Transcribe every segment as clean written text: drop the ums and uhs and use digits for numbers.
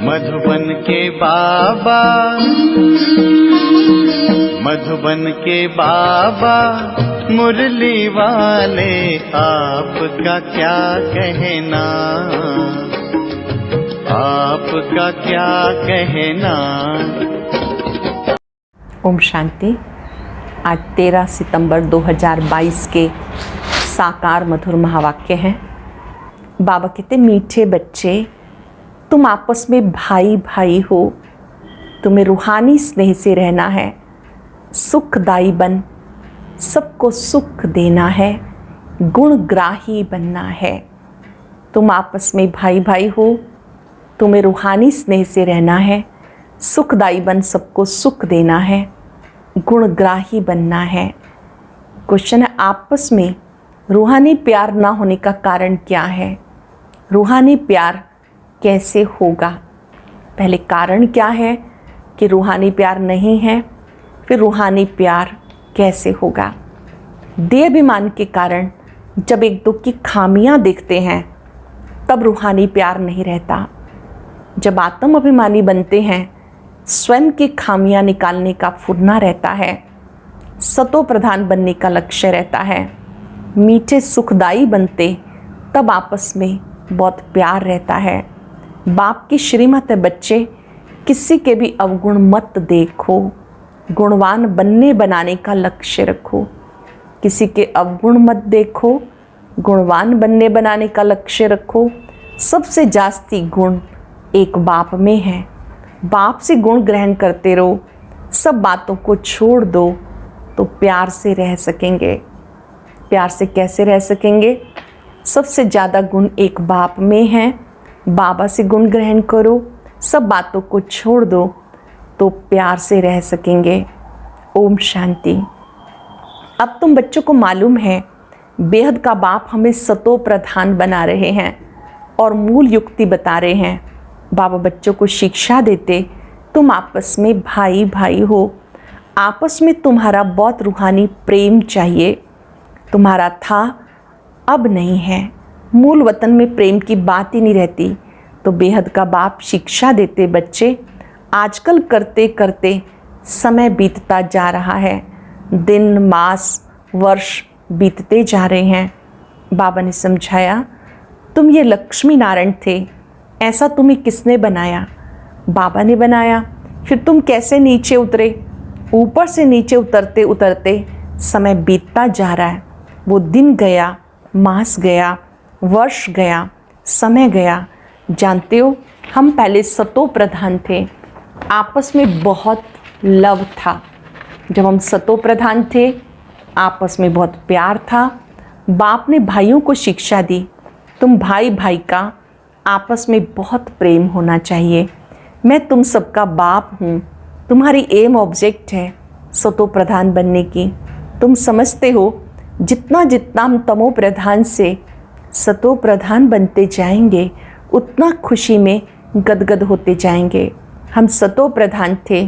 मधुबन के बाबा, मधुबन के बाबा मुरली वाले, आपका क्या कहना, आपका क्या कहना। ओम शांति। आज 13 सितंबर 2022 के साकार मधुर महावाक्य हैं। बाबा कहते, मीठे बच्चे, तुम आपस में भाई भाई हो, तुम्हें रूहानी स्नेह से रहना है, सुखदाई बन सबको सुख देना है, गुणग्राही बनना है। तुम आपस में भाई भाई हो, तुम्हें रूहानी स्नेह से रहना है, सुखदाई बन सबको सुख देना है, गुणग्राही बनना है। क्वेश्चन है, आपस में रूहानी प्यार ना होने का कारण क्या है? रूहानी प्यार कैसे होगा? पहले कारण क्या है कि रूहानी प्यार नहीं है, फिर रूहानी प्यार कैसे होगा? देहाभिमान के कारण जब एक दो की खामियां देखते हैं तब रूहानी प्यार नहीं रहता। जब आत्म अभिमानी बनते हैं, स्वयं की खामियां निकालने का फुरना रहता है, सतो प्रधान बनने का लक्ष्य रहता है, मीठे सुखदाई बनते तब आपस में बहुत प्यार रहता है। बाप की श्रीमत है, बच्चे किसी के भी अवगुण मत देखो, गुणवान बनने बनाने का लक्ष्य रखो। किसी के अवगुण मत देखो, गुणवान बनने बनाने का लक्ष्य रखो। सबसे जास्ती गुण एक बाप में है। बाप से गुण ग्रहण करते रहो, सब बातों को छोड़ दो तो प्यार से रह सकेंगे। प्यार से कैसे रह सकेंगे? सबसे ज़्यादा गुण एक बाप में है। बाबा से गुण ग्रहण करो, सब बातों को छोड़ दो तो प्यार से रह सकेंगे। ओम शांति। अब तुम बच्चों को मालूम है, बेहद का बाप हमें सतो प्रधान बना रहे हैं और मूल युक्ति बता रहे हैं। बाबा बच्चों को शिक्षा देते, तुम आपस में भाई भाई हो, आपस में तुम्हारा बहुत रूहानी प्रेम चाहिए। तुम्हारा था, अब नहीं है। मूल वतन में प्रेम की बात ही नहीं रहती। तो बेहद का बाप शिक्षा देते, बच्चे आजकल करते करते समय बीतता जा रहा है, दिन मास वर्ष बीतते जा रहे हैं। बाबा ने समझाया, तुम ये लक्ष्मी नारायण थे, ऐसा तुम्हें किसने बनाया? बाबा ने बनाया। फिर तुम कैसे नीचे उतरे? ऊपर से नीचे उतरते उतरते समय बीतता जा रहा है। वो दिन गया, मास गया, वर्ष गया, समय गया। जानते हो, हम पहले सतो प्रधान थे, आपस में बहुत लव था। जब हम सतो प्रधान थे, आपस में बहुत प्यार था। बाप ने भाइयों को शिक्षा दी, तुम भाई भाई का आपस में बहुत प्रेम होना चाहिए। मैं तुम सबका बाप हूँ, तुम्हारी एम ऑब्जेक्ट है सतो प्रधान बनने की। तुम समझते हो, जितना जितना हम तमो प्रधान से सतो प्रधान बनते जाएंगे, उतना खुशी में गदगद होते जाएंगे। हम सतो प्रधान थे,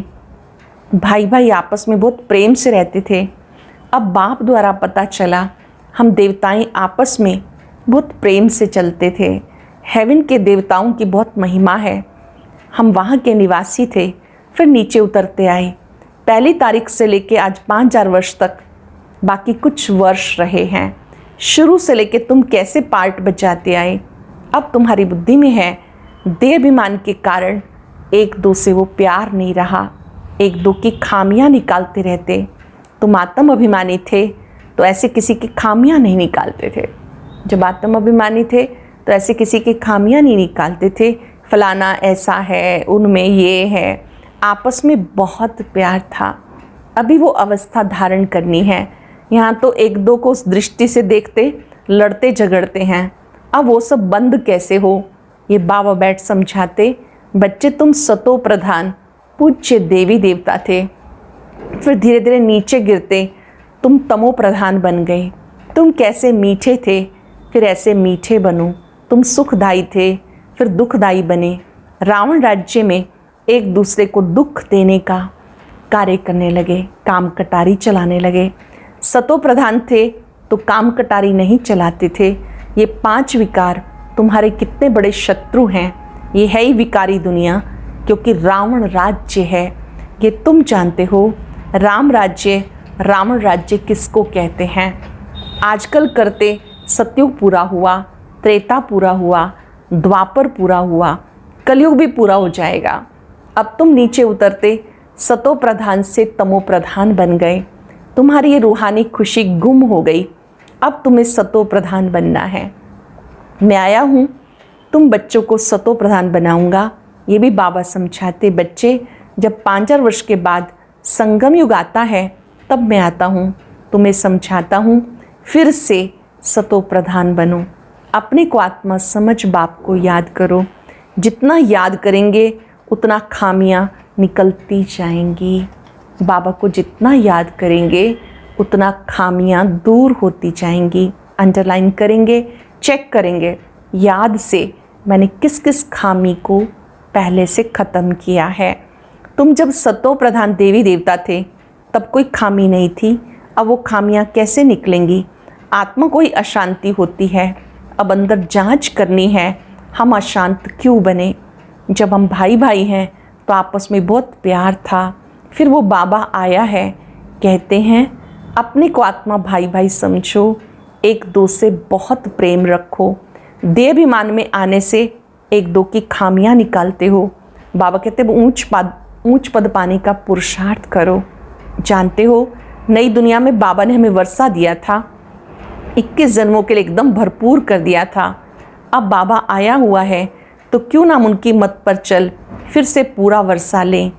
भाई भाई आपस में बहुत प्रेम से रहते थे। अब बाप द्वारा पता चला, हम देवताएं आपस में बहुत प्रेम से चलते थे। हेवन के देवताओं की बहुत महिमा है। हम वहाँ के निवासी थे, फिर नीचे उतरते आए। पहली तारीख से लेके आज 5000 वर्ष तक बाकी कुछ वर्ष रहे हैं। शुरू से लेके तुम कैसे पार्ट बजाते आए, अब तुम्हारी बुद्धि में है। देहाभिमान के कारण एक दो से वो प्यार नहीं रहा, एक दो की खामियां निकालते रहते। तुम आत्म अभिमानी थे तो ऐसे किसी की खामियां नहीं निकालते थे। जब आत्म अभिमानी थे तो ऐसे किसी की खामियां नहीं निकालते थे। फलाना ऐसा है, उनमें ये है। आपस में बहुत प्यार था। अभी वो अवस्था धारण करनी है। यहाँ तो एक दो को उस दृष्टि से देखते, लड़ते झगड़ते हैं। अब वो सब बंद कैसे हो, ये बाबा बैठ समझाते। बच्चे, तुम सतो प्रधान पूज्य देवी देवता थे, फिर धीरे धीरे नीचे गिरते तुम तमो प्रधान बन गए। तुम कैसे मीठे थे, फिर ऐसे मीठे बनो। तुम सुखदाई थे, फिर दुखदाई बने। रावण राज्य में एक दूसरे को दुख देने का कार्य करने लगे, काम कटारी चलाने लगे। सतो प्रधान थे तो काम कटारी नहीं चलाते थे। ये 5 विकार तुम्हारे कितने बड़े शत्रु हैं, ये है ही विकारी दुनिया, क्योंकि रावण राज्य है। ये तुम जानते हो राम राज्य, रावण राज्य किसको कहते हैं। आजकल करते सतयुग पूरा हुआ, त्रेता पूरा हुआ, द्वापर पूरा हुआ, कलयुग भी पूरा हो जाएगा। अब तुम नीचे उतरते सतो प्रधान से तमो प्रधान बन गए। तुम्हारी ये रूहानी खुशी गुम हो गई। अब तुम्हें सतो प्रधान बनना है। मैं आया हूँ, तुम बच्चों को सतो प्रधान बनाऊंगा। ये भी बाबा समझाते, बच्चे जब 5,000 वर्ष के बाद संगम युग आता है तब मैं आता हूँ, तुम्हें समझाता हूँ, फिर से सतो प्रधान बनो। अपने को आत्मा समझ बाप को याद करो। जितना याद करेंगे उतना खामियां निकलती जाएंगी। बाबा को जितना याद करेंगे उतना खामियां दूर होती जाएंगी। अंडरलाइन करेंगे, चेक करेंगे याद से मैंने किस किस खामी को पहले से ख़त्म किया है। तुम जब सतो प्रधान देवी देवता थे तब कोई खामी नहीं थी, अब वो खामियां कैसे निकलेंगी। आत्मा को ही अशांति होती है, अब अंदर जांच करनी है हम अशांत क्यों बने। जब हम भाई भाई हैं तो आपस में बहुत प्यार था, फिर वो बाबा आया है, कहते हैं अपने को आत्मा भाई भाई समझो, एक दो से बहुत प्रेम रखो। देहाभिमान में आने से एक दो की खामियां निकालते हो। बाबा कहते ऊंच पद पाने का पुरुषार्थ करो। जानते हो नई दुनिया में बाबा ने हमें वर्षा दिया था, 21 जन्मों के लिए एकदम भरपूर कर दिया था। अब बाबा आया हुआ है तो क्यों ना उनकी मत पर चल फिर से पूरा वर्षा लें।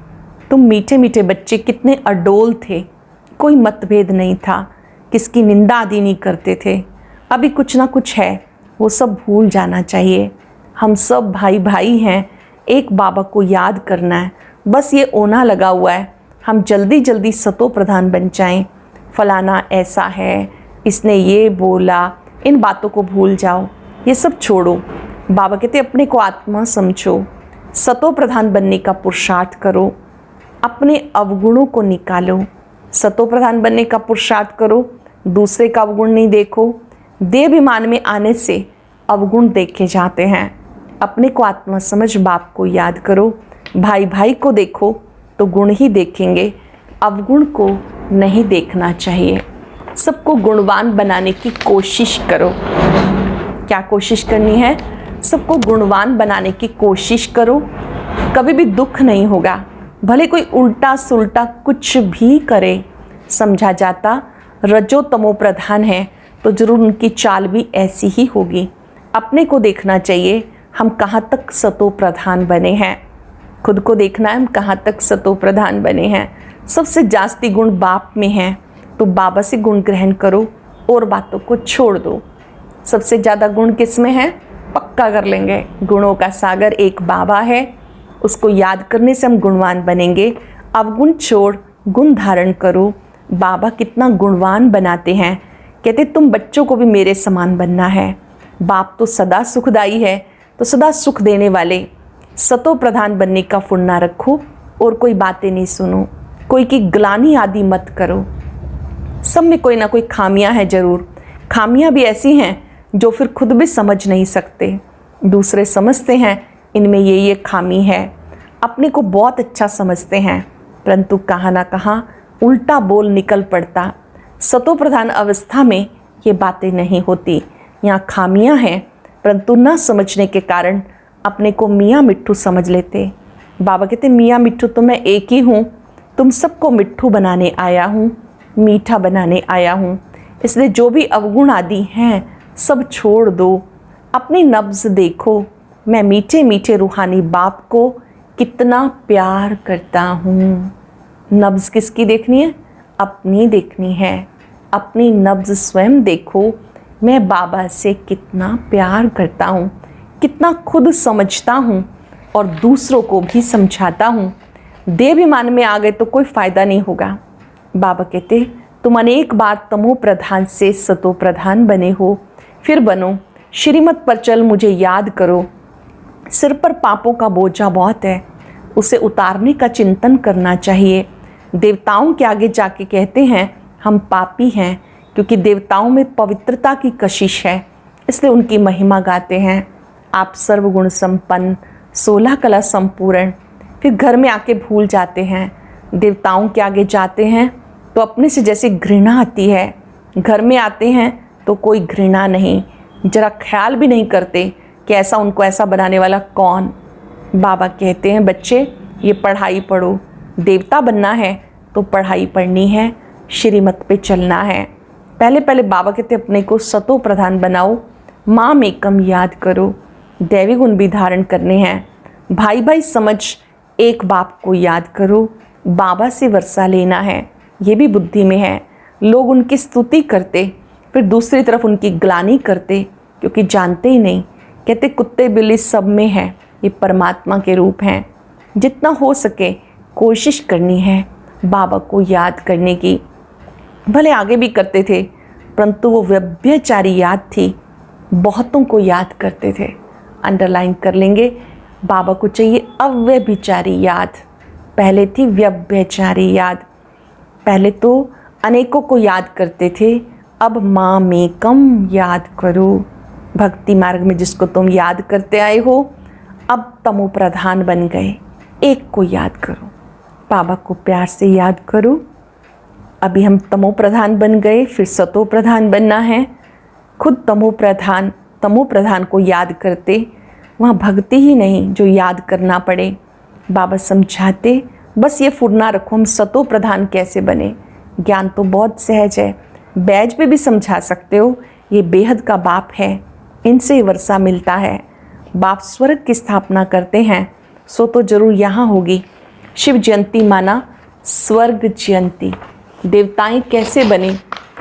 तुम मीठे मीठे बच्चे कितने अडोल थे, कोई मतभेद नहीं था, किसकी निंदा आदि नहीं करते थे। अभी कुछ ना कुछ है, वो सब भूल जाना चाहिए। हम सब भाई भाई हैं, एक बाबा को याद करना है। बस ये ओना लगा हुआ है, हम जल्दी जल्दी सतो प्रधान बन जाएं। फलाना ऐसा है, इसने ये बोला, इन बातों को भूल जाओ, ये सब छोड़ो। बाबा कहते अपने को आत्मा समझो, सतो प्रधान बनने का पुरुषार्थ करो, अपने अवगुणों को निकालो। सतो प्रधान बनने का पुरुषार्थ करो, दूसरे का अवगुण नहीं देखो। देहाभिमान में आने से अवगुण देखे जाते हैं। अपने को आत्मा समझ बाप को याद करो। भाई भाई को देखो तो गुण ही देखेंगे, अवगुण को नहीं देखना चाहिए। सबको गुणवान बनाने की कोशिश करो। क्या कोशिश करनी है? सबको गुणवान बनाने की कोशिश करो। कभी भी दुख नहीं होगा, भले कोई उल्टा सुल्टा कुछ भी करे। समझा जाता रजो तमो प्रधान है तो जरूर उनकी चाल भी ऐसी ही होगी। अपने को देखना चाहिए हम कहाँ तक सतो प्रधान बने हैं। खुद को देखना है हम कहाँ तक सतो प्रधान बने हैं। सबसे जास्ती गुण बाप में हैं तो बाबा से गुण ग्रहण करो और बातों को छोड़ दो। सबसे ज़्यादा गुण किस में है? पक्का कर लेंगे, गुणों का सागर एक बाबा है, उसको याद करने से हम गुणवान बनेंगे। अवगुण छोड़ गुण धारण करो। बाबा कितना गुणवान बनाते हैं, कहते तुम बच्चों को भी मेरे समान बनना है। बाप तो सदा सुखदाई है तो सदा सुख देने वाले सतो प्रधान बनने का फुर्ना रखो और कोई बातें नहीं सुनो, कोई की ग्लानि आदि मत करो। सब में कोई ना कोई खामियां हैं जरूर। खामियां भी ऐसी हैं जो फिर खुद भी समझ नहीं सकते, दूसरे समझते हैं इनमें ये खामी है। अपने को बहुत अच्छा समझते हैं परंतु कहाँ ना कहाँ उल्टा बोल निकल पड़ता। सतो प्रधान अवस्था में ये बातें नहीं होती। यहाँ खामियां हैं परंतु न समझने के कारण अपने को मियाँ मिट्ठू समझ लेते। बाबा कहते मियाँ मिट्ठू तो मैं एक ही हूँ, तुम सबको मिट्ठू बनाने आया हूँ, मीठा बनाने आया हूँ। इसलिए जो भी अवगुण आदि हैं सब छोड़ दो। अपनी नब्ज देखो, मैं मीठे मीठे रूहानी बाप को कितना प्यार करता हूँ। नब्ज किसकी देखनी है? अपनी देखनी है। अपनी नब्ज स्वयं देखो, मैं बाबा से कितना प्यार करता हूँ, कितना खुद समझता हूँ और दूसरों को भी समझाता हूँ। देहाभिमान में आ गए तो कोई फ़ायदा नहीं होगा। बाबा कहते तुम अनेक बार तमो प्रधान से सतो प्रधान बने हो, फिर बनो। श्रीमत पर चल मुझे याद करो। सिर पर पापों का बोझा बहुत है, उसे उतारने का चिंतन करना चाहिए। देवताओं के आगे जाके कहते हैं हम पापी हैं, क्योंकि देवताओं में पवित्रता की कशिश है, इसलिए उनकी महिमा गाते हैं। आप सर्वगुण संपन्न 16 कला संपूर्ण। फिर घर में आके भूल जाते हैं, देवताओं के आगे जाते हैं तो अपने से जैसे घृणा आती है, घर में आते हैं तो कोई घृणा नहीं, जरा ख्याल भी नहीं करते कि ऐसा उनको ऐसा बनाने वाला कौन। बाबा कहते हैं बच्चे ये पढ़ाई पढ़ो, देवता बनना है तो पढ़ाई पढ़नी है, श्रीमत पे चलना है। पहले पहले बाबा कहते अपने को सतो प्रधान बनाओ, माम एकम याद करो, दैवी गुण भी धारण करने हैं, भाई भाई समझ एक बाप को याद करो, बाबा से वर्षा लेना है, ये भी बुद्धि में है। लोग उनकी स्तुति करते फिर दूसरी तरफ उनकी ग्लानि करते, क्योंकि जानते ही नहीं। कहते कुत्ते बिल्ली सब में है, ये परमात्मा के रूप हैं। जितना हो सके कोशिश करनी है बाबा को याद करने की। भले आगे भी करते थे परंतु वो व्यभिचारी याद थी, बहुतों को याद करते थे। अंडरलाइन कर लेंगे, बाबा को चाहिए अव्यभिचारी याद। पहले थी व्यभिचारी याद, पहले तो अनेकों को याद करते थे, अब माँ में कम याद करो। भक्ति मार्ग में जिसको तुम याद करते आए हो अब तमो प्रधान बन गए, एक को याद करो, बाबा को प्यार से याद करो। अभी हम तमो प्रधान बन गए, फिर सतो प्रधान बनना है। खुद तमो प्रधान को याद करते, वहाँ भक्ति ही नहीं जो याद करना पड़े। बाबा समझाते बस ये फुरना रखो हम सतो प्रधान कैसे बने। ज्ञान तो बहुत सहज है, बैज पे भी समझा सकते हो। ये बेहद का बाप है, इनसे वर्षा मिलता है। बाप स्वर्ग की स्थापना करते हैं सो तो जरूर यहाँ होगी। शिव जयंती माना स्वर्ग जयंती। देवताएं कैसे बने,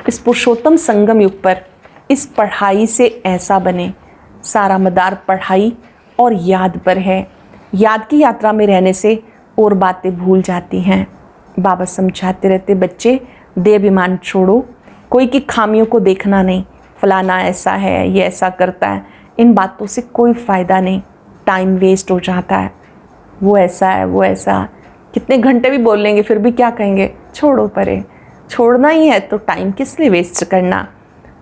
इस पुरुषोत्तम संगम युग पर इस पढ़ाई से ऐसा बने। सारा मदार पढ़ाई और याद पर है। याद की यात्रा में रहने से और बातें भूल जाती हैं। बाबा समझाते रहते बच्चे देहाभिमान छोड़ो, कोई की खामियों को देखना नहीं, फलाना ऐसा है, ये ऐसा करता है, इन बातों से कोई फ़ायदा नहीं, टाइम वेस्ट हो जाता है। वो ऐसा है, वो ऐसा, कितने घंटे भी बोल लेंगे फिर भी क्या कहेंगे, छोड़ो परे। छोड़ना ही है तो टाइम किस लिए वेस्ट करना।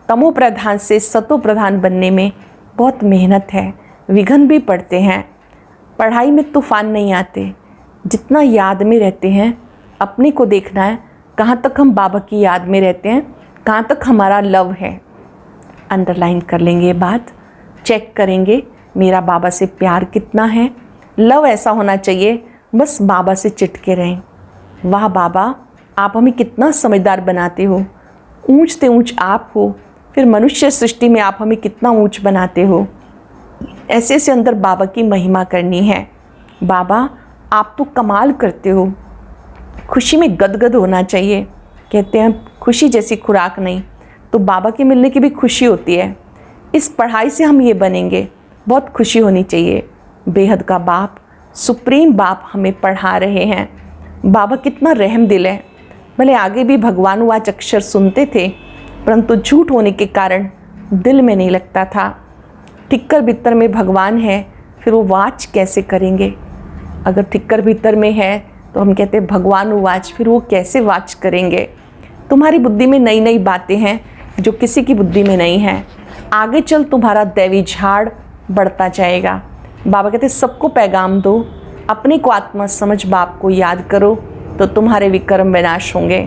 तमो प्रधान से सतो प्रधान बनने में बहुत मेहनत है, विघ्न भी पड़ते हैं। पढ़ाई में तूफान नहीं आते, जितना याद में रहते हैं अपने को देखना है, कहाँ तक हम बाबा की याद में रहते हैं, कहाँ तक हमारा लव है। अंडरलाइन कर लेंगे ये बात, चेक करेंगे मेरा बाबा से प्यार कितना है। लव ऐसा होना चाहिए बस बाबा से चिटके रहें। वाह बाबा आप हमें कितना समझदार बनाते हो, ऊंच से ऊंच आप हो, फिर मनुष्य सृष्टि में आप हमें कितना ऊंच बनाते हो। ऐसे से अंदर बाबा की महिमा करनी है। बाबा आप तो कमाल करते हो। खुशी में गदगद होना चाहिए। कहते हैं खुशी जैसी खुराक नहीं, तो बाबा के मिलने की भी खुशी होती है। इस पढ़ाई से हम ये बनेंगे, बहुत खुशी होनी चाहिए। बेहद का बाप, सुप्रीम बाप हमें पढ़ा रहे हैं। बाबा कितना रहम दिल है। भले आगे भी भगवानुवाच अक्षर सुनते थे परंतु झूठ होने के कारण दिल में नहीं लगता था। ठिक्कर भीतर में भगवान है, फिर वो वाच कैसे करेंगे। अगर ठिक्कर भीतर में है तो हम कहते हैं भगवानुवाच, फिर वो कैसे वाच करेंगे। तुम्हारी बुद्धि में नई नई बातें हैं जो किसी की बुद्धि में नहीं है। आगे चल तुम्हारा दैवी झाड़ बढ़ता जाएगा। बाबा कहते सबको पैगाम दो, अपने को आत्मा समझ बाप को याद करो तो तुम्हारे विक्रम विनाश होंगे।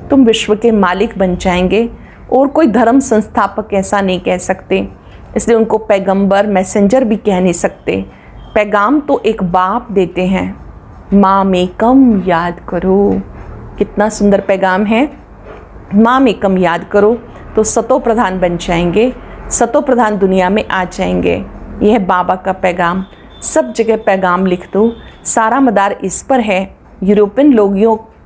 तुम विश्व के मालिक बन जाएंगे और कोई धर्म संस्थापक ऐसा नहीं कह सकते, इसलिए उनको पैगंबर मैसेंजर भी कह नहीं सकते। पैगाम तो एक बाप देते हैं, माँ में कम याद करो। कितना सुंदर पैगाम है, माँ में कम याद करो तो सतो प्रधान बन जाएंगे, सतो प्रधान दुनिया में आ जाएंगे। यह है बाबा का पैगाम। सब जगह पैगाम लिख दो, सारा मदार इस पर है। यूरोपियन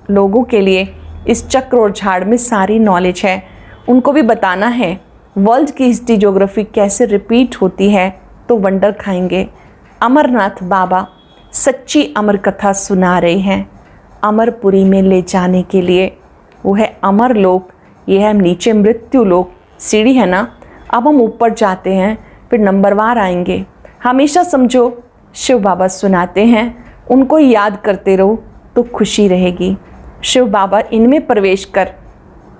लोगों के लिए इस चक्र और झाड़ में सारी नॉलेज है। उनको भी बताना है वर्ल्ड की हिस्ट्री ज्योग्राफी कैसे रिपीट होती है, तो वंडर खाएंगे। अमरनाथ बाबा सच्ची अमर कथा सुना रहे हैं अमरपुरी में ले जाने के लिए। वो है अमर लोक, ये है नीचे मृत्यु लोक। सीढ़ी है ना, अब हम ऊपर जाते हैं, फिर नंबरवार आएंगे। हमेशा समझो शिव बाबा सुनाते हैं, उनको याद करते रहो तो खुशी रहेगी। शिव बाबा इनमें प्रवेश कर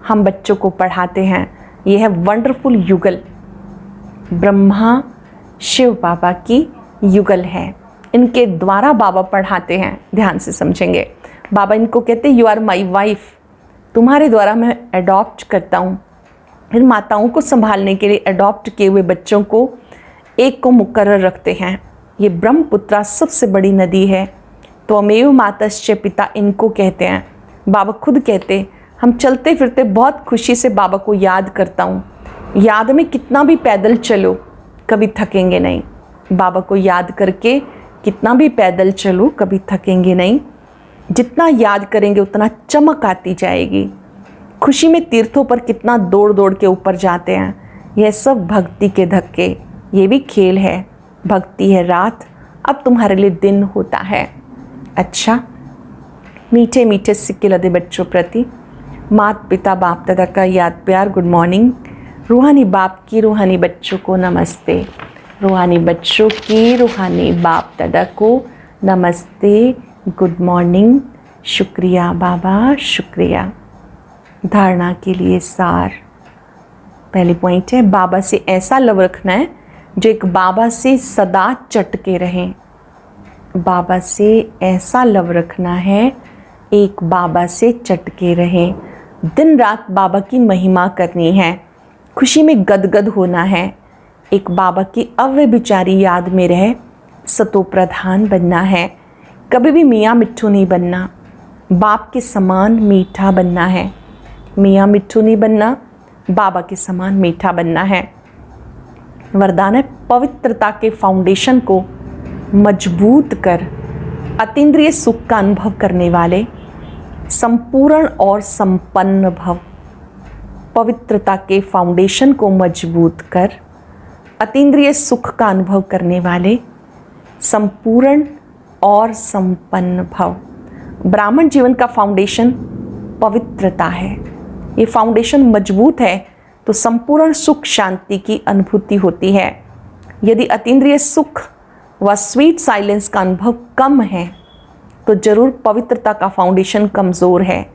हम बच्चों को पढ़ाते हैं। यह है वंडरफुल युगल, ब्रह्मा शिव बाबा की युगल है। इनके द्वारा बाबा पढ़ाते हैं, ध्यान से समझेंगे। बाबा इनको कहते यू आर माई वाइफ, तुम्हारे द्वारा मैं अडॉप्ट करता हूँ। फिर माताओं को संभालने के लिए अडॉप्ट किए हुए बच्चों को एक को मुकर्रर रखते हैं। ये ब्रह्मपुत्रा सबसे बड़ी नदी है, तो अमेव मातश्च पिता इनको कहते हैं। बाबा खुद कहते हम चलते फिरते बहुत खुशी से बाबा को याद करता हूँ। याद में कितना भी पैदल चलो कभी थकेंगे नहीं। बाबा को याद करके कितना भी पैदल चलो कभी थकेंगे नहीं। जितना याद करेंगे उतना चमक आती जाएगी। खुशी में तीर्थों पर कितना दौड़ दौड़ के ऊपर जाते हैं। यह सब भक्ति के धक्के, ये भी खेल है। भक्ति है रात, अब तुम्हारे लिए दिन होता है। अच्छा, मीठे मीठे सिक्के लदे बच्चों प्रति माता पिता बाप दादा का याद प्यार गुड मॉर्निंग। रूहानी बाप की रूहानी बच्चों को नमस्ते। रूहानी बच्चों की रूहानी बाप दादा को नमस्ते, गुड मॉर्निंग। शुक्रिया बाबा, शुक्रिया। धारणा के लिए सार, पहली पॉइंट है बाबा से ऐसा लव रखना है जो एक बाबा से सदा चटके रहें। बाबा से ऐसा लव रखना है एक बाबा से चटके रहें। दिन रात बाबा की महिमा करनी है, खुशी में गदगद होना है। एक बाबा की अव्यभिचारी याद में रह सतो प्रधान बनना है। कभी भी मियाँ मिट्ठू नहीं बनना, बाप के समान मीठा बनना है। मियाँ मिट्ठू नहीं बनना, बाबा के समान मीठा बनना है। वरदान है पवित्रता के फाउंडेशन को मजबूत कर अतीन्द्रिय सुख का अनुभव करने वाले संपूर्ण और संपन्न भव। पवित्रता के फाउंडेशन को मजबूत कर अतीन्द्रिय सुख का अनुभव करने वाले संपूर्ण और संपन्न भव। ब्राह्मण जीवन का फाउंडेशन पवित्रता है। ये फाउंडेशन मजबूत है तो संपूर्ण सुख शांति की अनुभूति होती है। यदि अतीन्द्रिय सुख व स्वीट साइलेंस का अनुभव कम है तो जरूर पवित्रता का फाउंडेशन कमज़ोर है।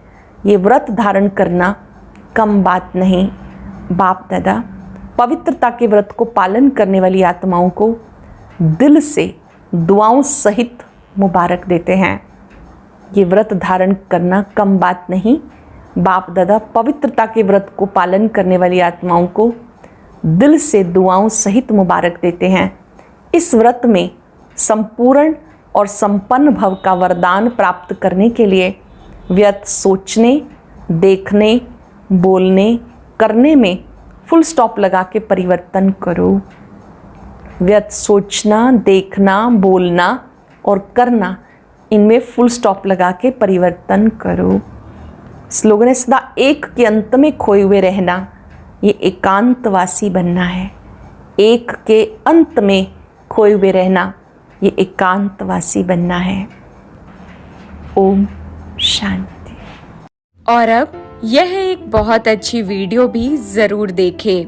ये व्रत धारण करना कम बात नहीं। बाप दादा पवित्रता के व्रत को पालन करने वाली आत्माओं को दिल से दुआओं सहित मुबारक देते हैं। ये व्रत धारण करना कम बात नहीं। बाप दादा पवित्रता के व्रत को पालन करने वाली आत्माओं को दिल से दुआओं सहित मुबारक देते हैं। इस व्रत में संपूर्ण और संपन्न भव का वरदान प्राप्त करने के लिए व्यर्थ सोचने, देखने, बोलने, करने में फुल स्टॉप लगा के परिवर्तन करो। व्यर्थ सोचना, देखना, बोलना और करना, इनमें फुल स्टॉप लगा के परिवर्तन करो। स्लोगन है सदा एक के अंत में खोए हुए रहना, ये एकांतवासी बनना है। एक के अंत में खोए हुए रहना, ये एकांतवासी बनना है। ओम शांति। और अब यह एक बहुत अच्छी वीडियो भी ज़रूर देखें।